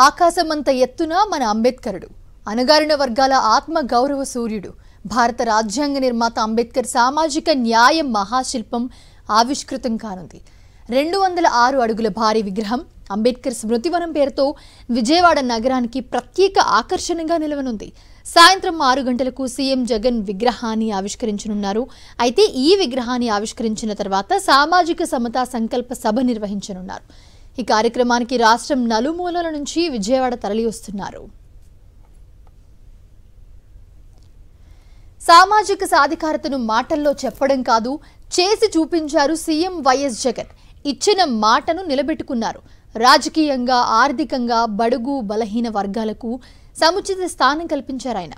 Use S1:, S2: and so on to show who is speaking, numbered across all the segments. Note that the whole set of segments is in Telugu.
S1: ఆకాశమంత ఎత్తున మన అంబేద్కరుడు, అణగారిన వర్గాల ఆత్మ గౌరవ సూర్యుడు, భారత రాజ్యాంగ నిర్మాత అంబేద్కర్ సామాజిక న్యాయ మహాశిల్పం ఆవిష్కృతం కానుంది. 206 అడుగుల భారీ విగ్రహం అంబేద్కర్ స్మృతివనం పేరుతో విజయవాడ నగరానికి ప్రత్యేక ఆకర్షణగా నిలవనుంది. సాయంత్రం 6 గంటలకు సీఎం జగన్ విగ్రహాన్ని ఆవిష్కరించనున్నారు. అయితే ఈ విగ్రహాన్ని ఆవిష్కరించిన తర్వాత సామాజిక సమతా సంకల్ప సభ నిర్వహించనున్నారు. ఈ కార్యక్రమానికి రాష్ట్రం నలుమూలల నుంచి విజయవాడ తరలి వస్తున్నారు. సామాజిక సాధికారతను మాటల్లో చెప్పడం కాదు, చేసి చూపించారు సీఎం వైఎస్ జగన్. ఇచ్చిన మాటను నిలబెట్టుకున్నారు. రాజకీయంగా, ఆర్థికంగా బడుగు బలహీన వర్గాలకు సముచిత స్థానం కల్పించారు ఆయన.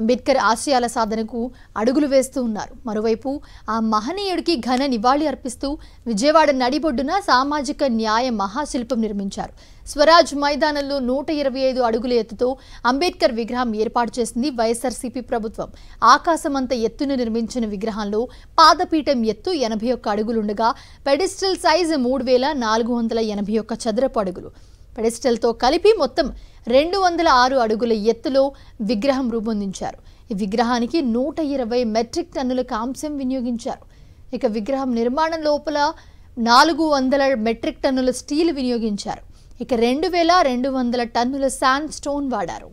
S1: అంబేద్కర్ ఆశయాల సాధనకు అడుగులు వేస్తూ ఉన్నారు. మరోవైపు ఆ మహనీయుడికి ఘన నివాళి అర్పిస్తూ విజయవాడ నడిబొడ్డున సామాజిక న్యాయ మహాశిల్పం నిర్మించారు. స్వరాజ్ మైదానంలో 125 అడుగుల ఎత్తుతో అంబేద్కర్ విగ్రహం ఏర్పాటు చేసింది వైఎస్ఆర్సీపీ ప్రభుత్వం. ఆకాశమంత ఎత్తున నిర్మించిన విగ్రహంలో పాదపీఠం ఎత్తు 81 అడుగులుండగా పెడిస్టల్ సైజు 3481 చదరపు అడుగులు. పెడిస్టల్తో కలిపి మొత్తం 206 అడుగుల ఎత్తులో విగ్రహం రూపొందించారు. ఈ విగ్రహానికి 120 మెట్రిక్ టన్నుల కాంస్యం వినియోగించారు. ఇక విగ్రహం నిర్మాణం లోపల 400 మెట్రిక్ టన్నుల స్టీల్ వినియోగించారు. ఇక 2200 టన్నుల శాండ్ స్టోన్ వాడారు.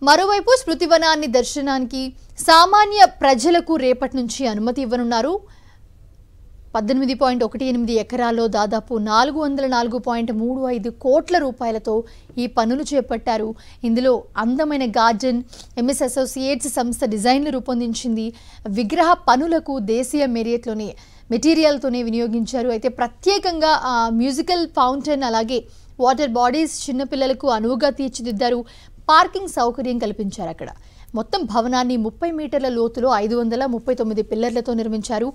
S1: మరోవైపు స్మృతివనాన్ని దర్శనానికి సామాన్య ప్రజలకు రేపటి నుంచి అనుమతి ఇవ్వనున్నారు. 18.18 ఎకరాల్లో దాదాపు 404.35 కోట్ల రూపాయలతో ఈ పనులు చేపట్టారు. ఇందులో అందమైన గార్డెన్, ఎంఎస్ అసోసియేట్స్ సంస్థ డిజైన్లు రూపొందించింది. విగ్రహ పనులకు దేశీయ మెటీరియల్తోనే వినియోగించారు. అయితే ప్రత్యేకంగా మ్యూజికల్ ఫౌంటైన్, అలాగే వాటర్ బాడీస్ చిన్నపిల్లలకు అనువుగా తీర్చిదిద్దారు. పార్కింగ్ సౌకర్యం కల్పించారు. అక్కడ మొత్తం భవనాన్ని 30 మీటర్ల లోతులో 539 పిల్లర్లతో నిర్మించారు.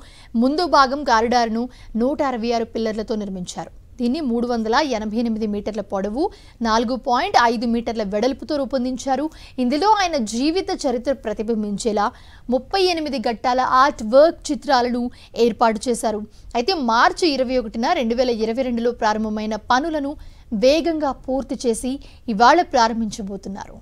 S1: ముందు భాగం కారిడార్ను 166 పిల్లర్లతో నిర్మించారు. దీన్ని 388 మీటర్ల పొడవు, 4.5 మీటర్ల వెడల్పుతో రూపొందించారు. ఇందులో ఆయన జీవిత చరిత్ర ప్రతిబింబించేలా 38 ఘట్టాల ఆర్ట్ వర్క్ చిత్రాలను ఏర్పాటు చేశారు. అయితే మార్చి 21న 2022లో ప్రారంభమైన పనులను వేగంగా పూర్తి చేసి ఇవాళ ప్రారంభించబోతున్నారు.